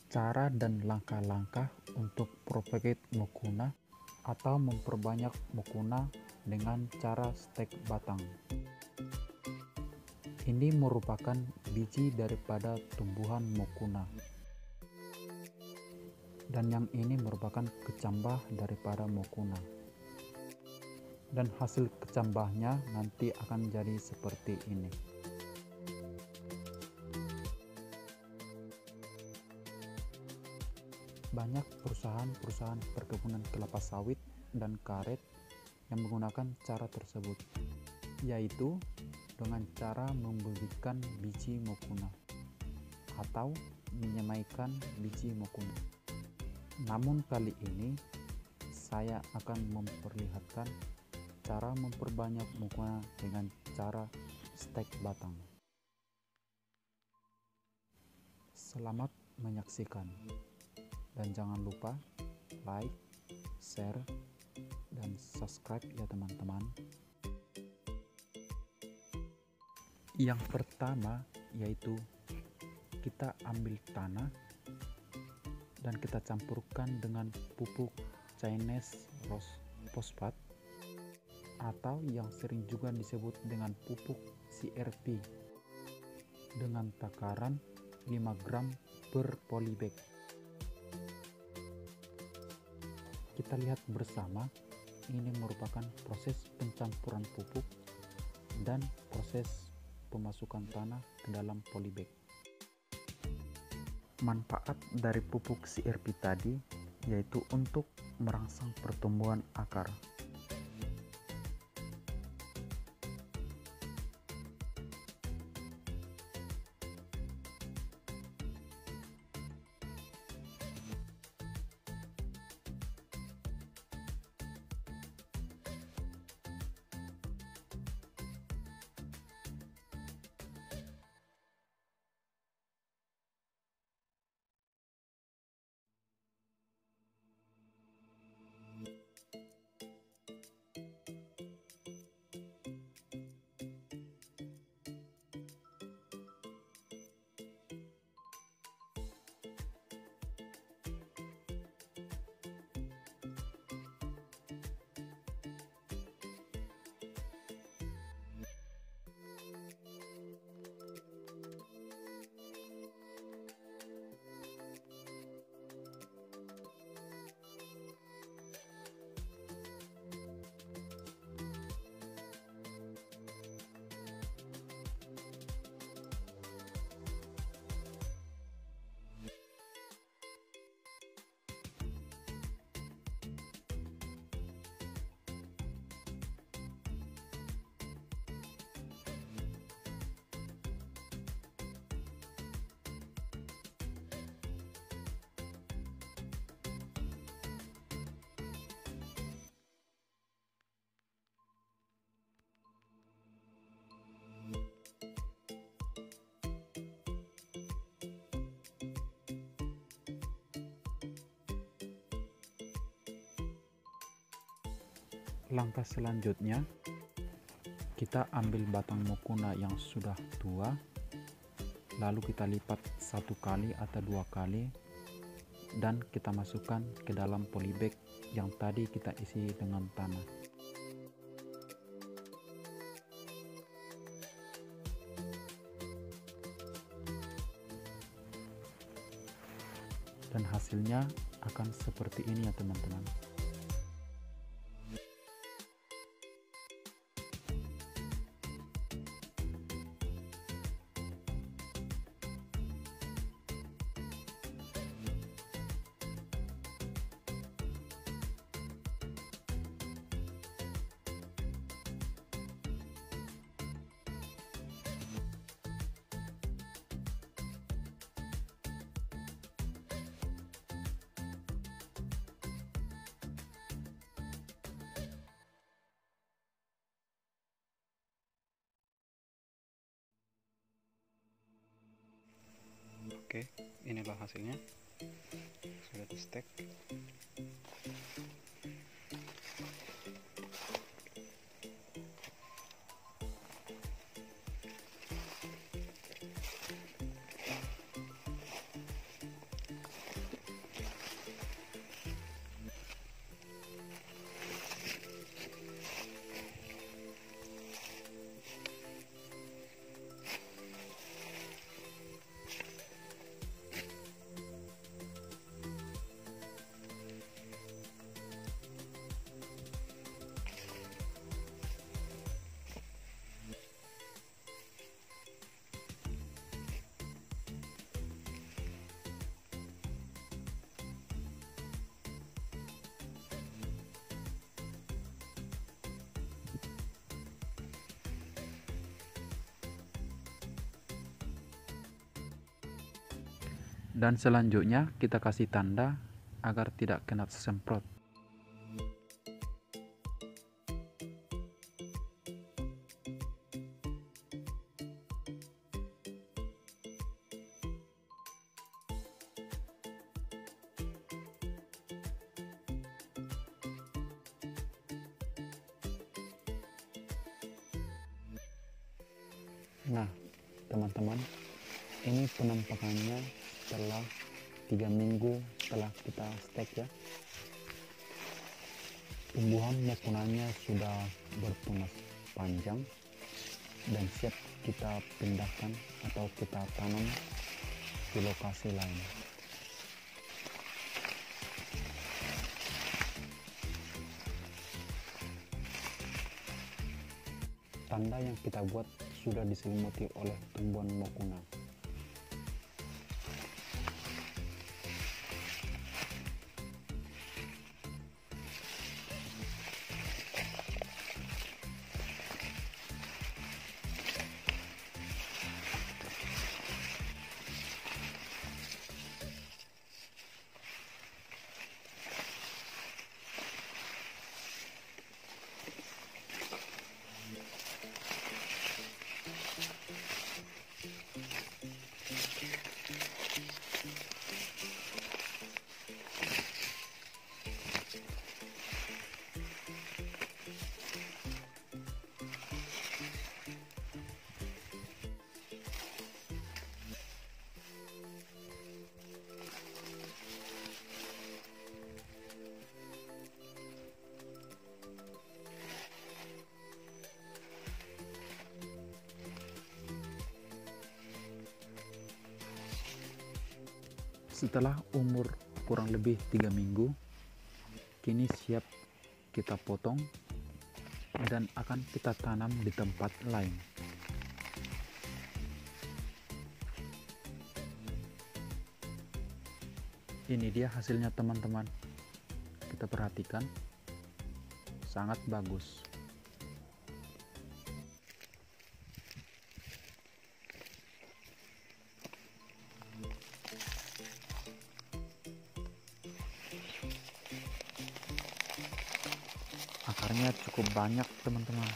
Cara dan langkah-langkah untuk propagate mucuna atau memperbanyak mucuna dengan cara stek batang. Ini merupakan biji daripada tumbuhan mucuna, dan yang ini merupakan kecambah daripada mucuna. Dan hasil kecambahnya nanti akan jadi seperti ini. Banyak perusahaan-perusahaan perkebunan kelapa sawit dan karet yang menggunakan cara tersebut, yaitu dengan cara memberikan biji mucuna atau menyemaikan biji mucuna. Namun kali ini saya akan memperlihatkan cara memperbanyak mucuna dengan cara stek batang. Selamat menyaksikan, dan jangan lupa like, share, dan subscribe ya teman-teman. Yang pertama yaitu kita ambil tanah dan kita campurkan dengan pupuk Chinese Rose Phosphat atau yang sering juga disebut dengan pupuk CRP dengan takaran 5 gram per polybag. Kita lihat bersama, ini merupakan proses pencampuran pupuk dan proses pemasukan tanah ke dalam polybag. Manfaat dari pupuk CRP tadi yaitu untuk merangsang pertumbuhan akar. Langkah selanjutnya, kita ambil batang mucuna yang sudah tua, lalu kita lipat 1 kali atau 2 kali, dan kita masukkan ke dalam polybag yang tadi kita isi dengan tanah. Dan hasilnya akan seperti ini ya teman-teman. Oke, inilah hasilnya, sudah di stek. Dan selanjutnya kita kasih tanda agar tidak kena semprot. Nah, teman-teman, ini penampakannya setelah 3 minggu setelah kita stek ya. Tumbuhan mukunanya sudah bertunas panjang dan siap kita pindahkan atau kita tanam di lokasi lain. Tanda yang kita buat sudah diselimuti oleh tumbuhan mukuna. Setelah umur kurang lebih 3 minggu, kini siap kita potong dan akan kita tanam di tempat lain. Ini dia hasilnya teman-teman. Kita perhatikan, sangat bagus. Akarnya cukup banyak teman-teman.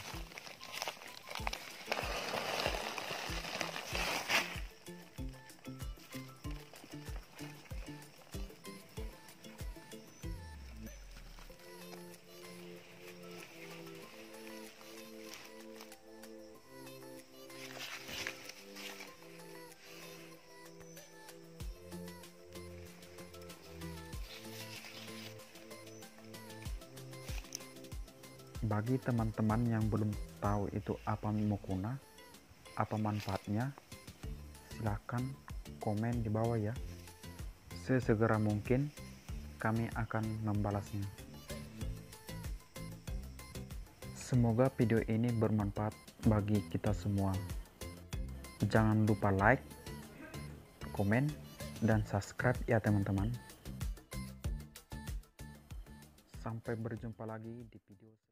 Bagi teman-teman yang belum tahu itu apa mukuna, apa manfaatnya, silahkan komen di bawah ya. Sesegera mungkin kami akan membalasnya. Semoga video ini bermanfaat bagi kita semua. Jangan lupa like, komen, dan subscribe ya teman-teman. Sampai berjumpa lagi di video